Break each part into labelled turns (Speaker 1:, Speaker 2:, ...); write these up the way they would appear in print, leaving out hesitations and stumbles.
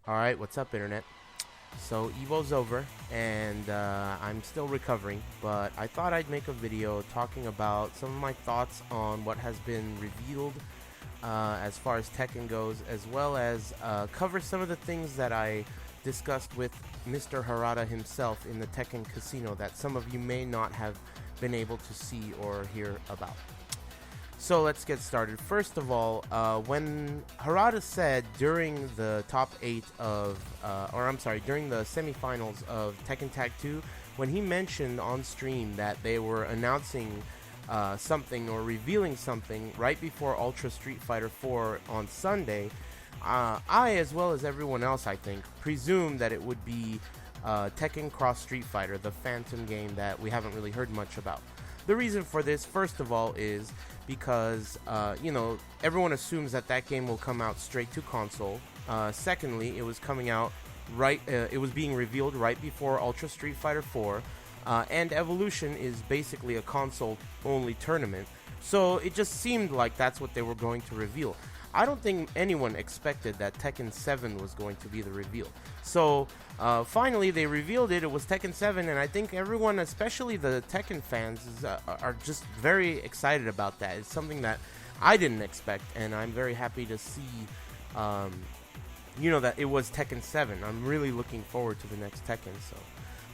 Speaker 1: Alright, what's up, Internet? So, Evo's over, and I'm still recovering, but I thought I'd make a video talking about some of my thoughts on what has been revealed as far as Tekken goes, as well as cover some of the things that I discussed with Mr. Harada himself in the Tekken Casino that some of you may not have been able to see or hear about. So let's get started. First of all, when Harada said during the top 8 of, during the semifinals of Tekken Tag 2, when he mentioned on stream that they were announcing something or revealing something right before Ultra Street Fighter 4 on Sunday, I, as well as everyone else, I think, presumed that it would be Tekken Cross Street Fighter, the Phantom game that we haven't really heard much about. The reason for this, first of all, is because, everyone assumes that that game will come out straight to console. Secondly, it was coming out it was being revealed right before Ultra Street Fighter 4, and Evolution is basically a console-only tournament, so it just seemed like that's what they were going to reveal. I don't think anyone expected that Tekken 7 was going to be the reveal. So finally they revealed it. It was Tekken 7, and I think everyone, especially the Tekken fans, are just very excited about that. It's something that I didn't expect, and I'm very happy to see, that it was Tekken 7. I'm really looking forward to the next Tekken, so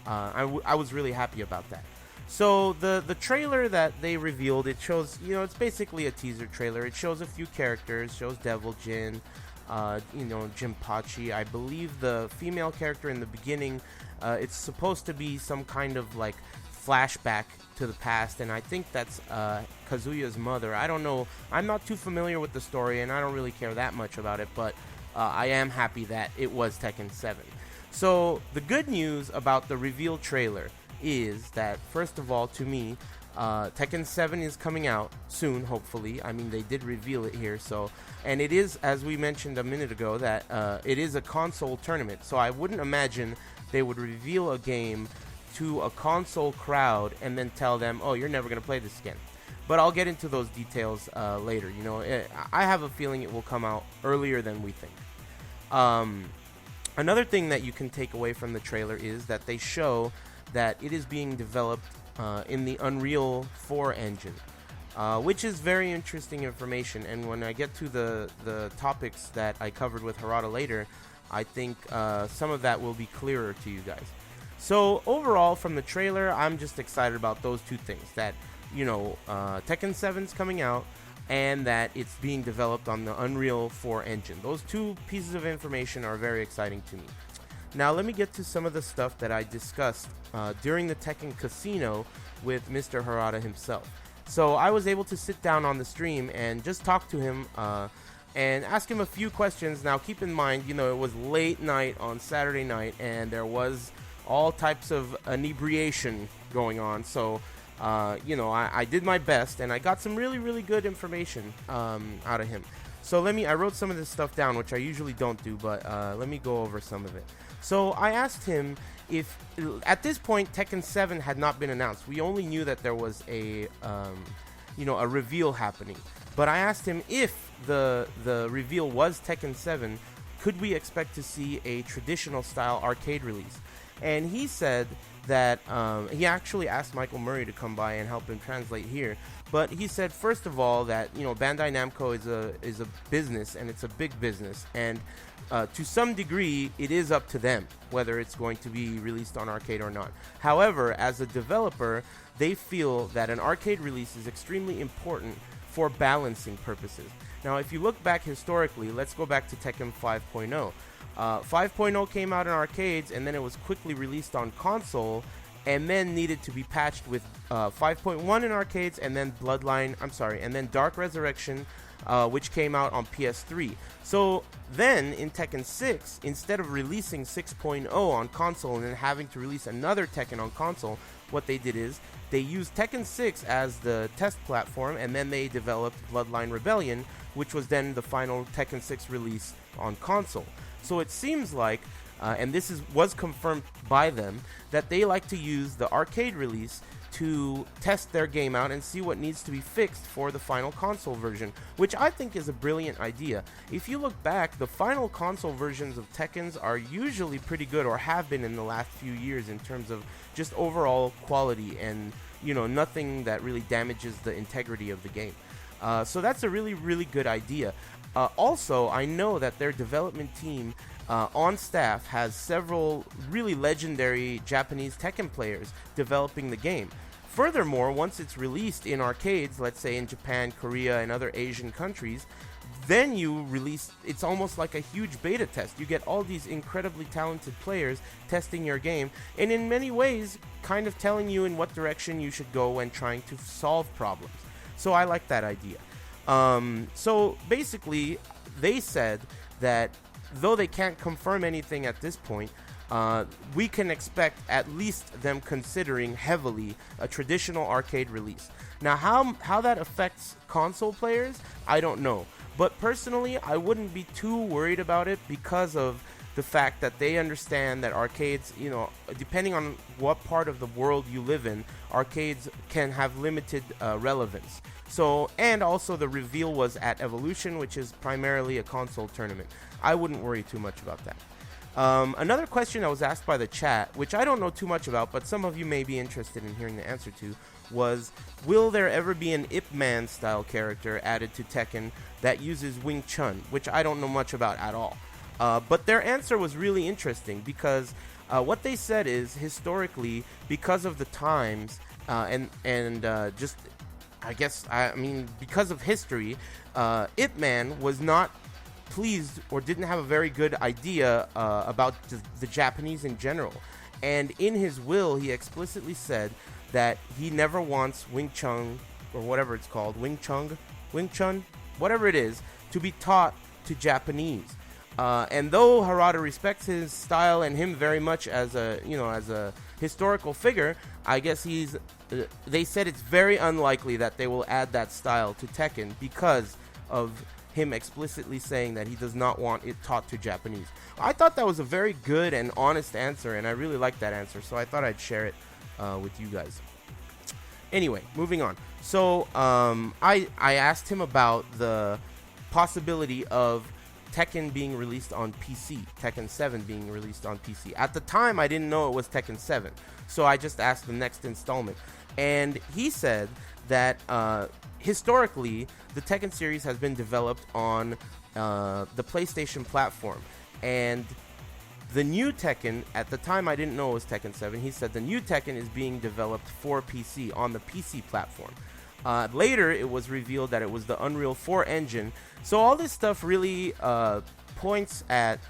Speaker 1: I was really happy about that. So the trailer that they revealed, it shows, it's basically a teaser trailer. It shows a few characters, shows Devil Jin, Jinpachi. I believe the female character in the beginning, it's supposed to be some kind of like flashback to the past, and I think that's Kazuya's mother. I don't know. I'm not too familiar with the story, and I don't really care that much about it, but I am happy that it was Tekken 7. So the good news about the reveal trailer is that, first of all, to me, Tekken 7 is coming out soon, hopefully. I mean, they did reveal it here, so, and it is, as we mentioned a minute ago, that it is a console tournament, so I wouldn't imagine they would reveal a game to a console crowd and then tell them, oh, you're never going to play this again. But I'll get into those details later. I have a feeling it will come out earlier than we think. Another thing that you can take away from the trailer is that they show that it is being developed in the Unreal 4 engine, which is very interesting information. And when I get to the topics that I covered with Harada later, I think some of that will be clearer to you guys. So overall, from the trailer, I'm just excited about those two things, that Tekken 7's coming out and that it's being developed on the Unreal 4 engine. Those two pieces of information are very exciting to me. Now let me get to some of the stuff that I discussed during the Tekken Casino with Mr. Harada himself. So I was able to sit down on the stream and just talk to him and ask him a few questions. Now keep in mind, it was late night on Saturday night, and there was all types of inebriation going on. So I did my best, and I got some really, really good information out of him. So I wrote some of this stuff down, which I usually don't do, but let me go over some of it. So I asked him if, at this point, Tekken 7 had not been announced. We only knew that there was a reveal happening. But I asked him if the reveal was Tekken 7, could we expect to see a traditional style arcade release? And he said that he actually asked Michael Murray to come by and help him translate here. But he said, first of all, that Bandai Namco is a business, and it's a big business, and to some degree, it is up to them whether it's going to be released on arcade or not. However, as a developer, they feel that an arcade release is extremely important for balancing purposes. Now, if you look back historically, let's go back to Tekken 5.0. 5.0 came out in arcades, and then it was quickly released on console, and then needed to be patched with 5.1 in arcades, and then and then Dark Resurrection, which came out on PS3. So then in Tekken 6, instead of releasing 6.0 on console and then having to release another Tekken on console, what they did is they used Tekken 6 as the test platform, and then they developed Bloodline Rebellion, which was then the final Tekken 6 release on console. So it seems like, and this was confirmed by them, that they like to use the arcade release to test their game out and see what needs to be fixed for the final console version, which I think is a brilliant idea. If you look back, the final console versions of Tekkens are usually pretty good, or have been in the last few years, in terms of just overall quality and, nothing that really damages the integrity of the game. So that's a really, really good idea. Also, I know that their development team on staff has several really legendary Japanese Tekken players developing the game. Furthermore, once it's released in arcades, let's say in Japan, Korea, and other Asian countries, then you release, it's almost like a huge beta test. You get all these incredibly talented players testing your game, and in many ways, kind of telling you in what direction you should go when trying to solve problems. So I like that idea. So basically, they said that though they can't confirm anything at this point, we can expect at least them considering heavily a traditional arcade release. Now, how that affects console players, I don't know. But personally, I wouldn't be too worried about it because of the fact that they understand that arcades, depending on what part of the world you live in, arcades can have limited relevance. So, and also the reveal was at Evolution, which is primarily a console tournament. I wouldn't worry too much about that. Another question that was asked by the chat, which I don't know too much about, but some of you may be interested in hearing the answer to, was, will there ever be an Ip Man style character added to Tekken that uses Wing Chun, which I don't know much about at all. But their answer was really interesting because what they said is, historically, because of the times and just, because of history, Ip Man was not pleased or didn't have a very good idea about the Japanese in general. And in his will, he explicitly said that he never wants Wing Chun, or whatever it's called, Wing Chun, whatever it is, to be taught to Japanese. And though Harada respects his style and him very much as a historical figure, I guess they said it's very unlikely that they will add that style to Tekken because of him explicitly saying that he does not want it taught to Japanese. I thought that was a very good and honest answer, and I really liked that answer, so I thought I'd share it with you guys. Anyway, moving on. So I asked him about the possibility of Tekken being released on PC, Tekken 7 being released on PC. At the time, I didn't know it was Tekken 7, so I just asked the next installment. And he said that historically, the Tekken series has been developed on the PlayStation platform. And the new Tekken, at the time I didn't know it was Tekken 7, he said the new Tekken is being developed for PC, on the PC platform. Later, it was revealed that it was the Unreal 4 engine. So all this stuff really points at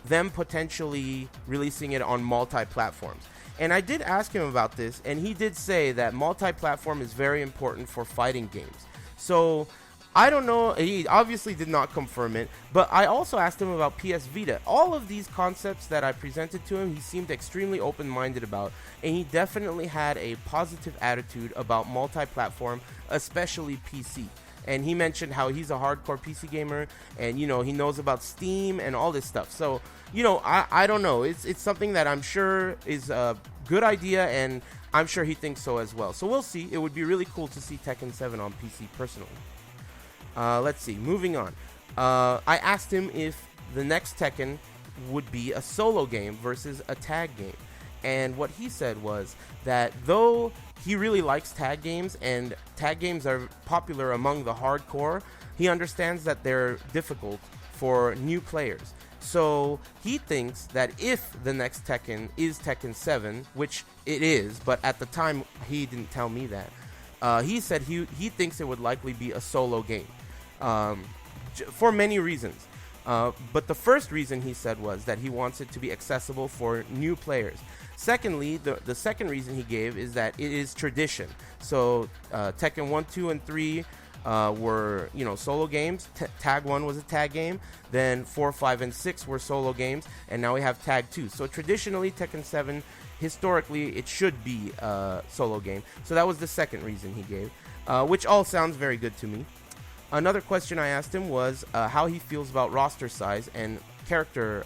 Speaker 1: them potentially releasing it on multi-platforms. And I did ask him about this, and he did say that multi-platform is very important for fighting games. So I don't know, he obviously did not confirm it, but I also asked him about PS Vita. All of these concepts that I presented to him, he seemed extremely open-minded about, and he definitely had a positive attitude about multi-platform, especially PC. And he mentioned how he's a hardcore PC gamer, and he knows about Steam and all this stuff. So I don't know, it's something that I'm sure is a good idea, and I'm sure he thinks so as well. So we'll see. It would be really cool to see Tekken 7 on PC personally. Let's see, moving on. I asked him if the next Tekken would be a solo game versus a tag game. And what he said was that though he really likes tag games, and tag games are popular among the hardcore, he understands that they're difficult for new players. So he thinks that if the next Tekken is Tekken 7, which it is, but at the time he didn't tell me that, he said he thinks it would likely be a solo game. For many reasons. But the first reason he said was that he wants it to be accessible for new players. Secondly, the second reason he gave is that it is tradition. So Tekken 1, 2, and 3 were solo games. Tag 1 was a tag game. Then 4, 5, and 6 were solo games. And now we have Tag 2. So traditionally, Tekken 7, historically, it should be a solo game. So that was the second reason he gave, which all sounds very good to me. Another question I asked him was how he feels about roster size and character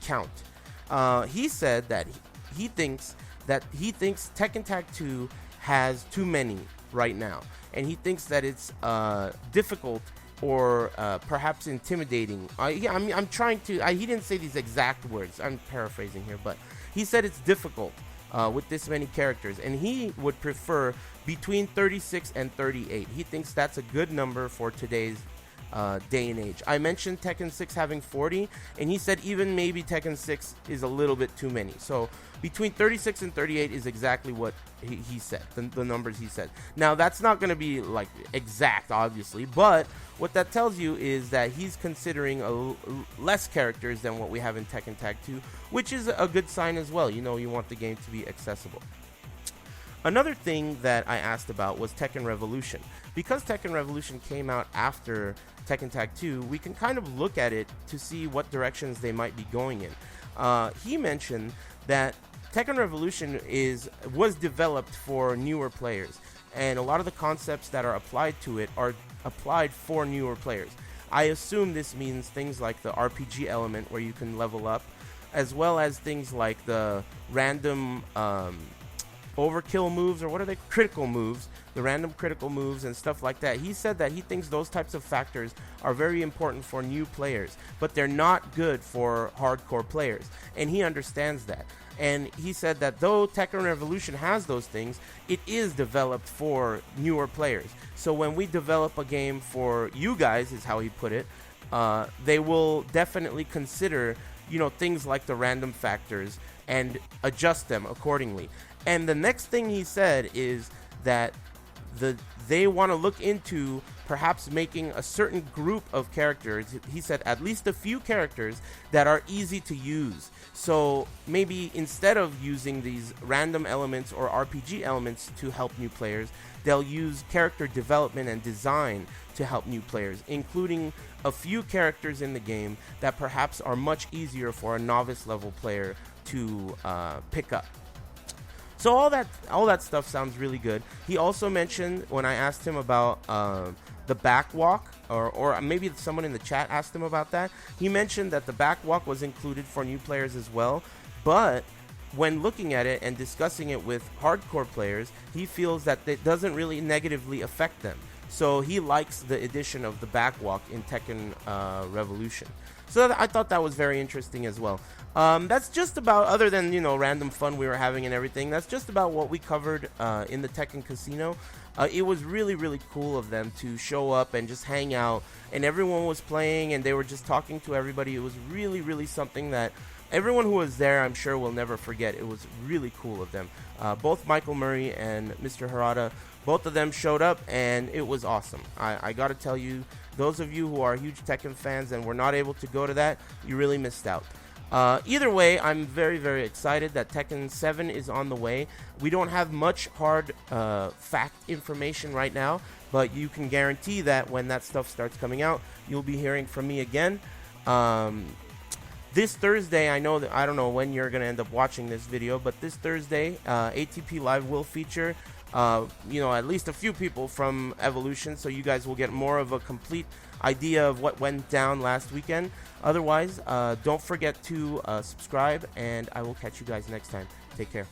Speaker 1: count. He said that he thinks that he thinks Tekken Tag 2 has too many right now, and he thinks that it's difficult or perhaps intimidating. I'm trying to. He didn't say these exact words. I'm paraphrasing here, but he said it's difficult with this many characters, and he would prefer between 36 and 38. He thinks that's a good number for today's day and age. I mentioned Tekken 6 having 40, and he said even maybe Tekken 6 is a little bit too many. So between 36 and 38 is exactly what he said, the numbers he said. Now, that's not going to be like exact, obviously, but what that tells you is that he's considering less characters than what we have in Tekken Tag 2, which is a good sign as well. You know, you want the game to be accessible. Another thing that I asked about was Tekken Revolution. Because Tekken Revolution came out after Tekken Tag 2, we can kind of look at it to see what directions they might be going in. He mentioned that Tekken Revolution was developed for newer players, and a lot of the concepts that are applied to it are applied for newer players. I assume this means things like the RPG element where you can level up, as well as things like the random overkill moves, or what are they, critical moves, the random critical moves and stuff like that. He said that he thinks those types of factors are very important for new players, but they're not good for hardcore players, and he understands that. And he said that though Tekken Revolution has those things, it is developed for newer players. So when we develop a game for you guys, is how he put it, they will definitely consider, you know, things like the random factors and adjust them accordingly. And the next thing he said is that they want to look into perhaps making a certain group of characters. He said at least a few characters that are easy to use. So maybe instead of using these random elements or RPG elements to help new players, they'll use character development and design to help new players, including a few characters in the game that perhaps are much easier for a novice level player to pick up. So all that stuff sounds really good. He also mentioned, when I asked him about the backwalk, or maybe someone in the chat asked him about that, he mentioned that the backwalk was included for new players as well, but when looking at it and discussing it with hardcore players, he feels that it doesn't really negatively affect them. So he likes the addition of the backwalk in Tekken Revolution. So I thought that was very interesting as well. That's just about, other than, you know, random fun we were having and everything, that's just about what we covered in the Tekken Casino. It was really, really cool of them to show up and just hang out, and everyone was playing and they were just talking to everybody. It was really, really something that everyone who was there, I'm sure, will never forget. It was really cool of them. Both Michael Murray and Mr. Harada, both of them showed up, and it was awesome. I got to tell you, those of you who are huge Tekken fans and were not able to go to that, you really missed out. Either way, I'm very, very excited that Tekken 7 is on the way. We don't have much hard fact information right now, but you can guarantee that when that stuff starts coming out, you'll be hearing from me again. This Thursday, I know that I don't know when you're going to end up watching this video, but this Thursday, ATP Live will feature at least a few people from Evolution, so you guys will get more of a complete idea of what went down last weekend. Otherwise, don't forget to subscribe, and I will catch you guys next time. Take care.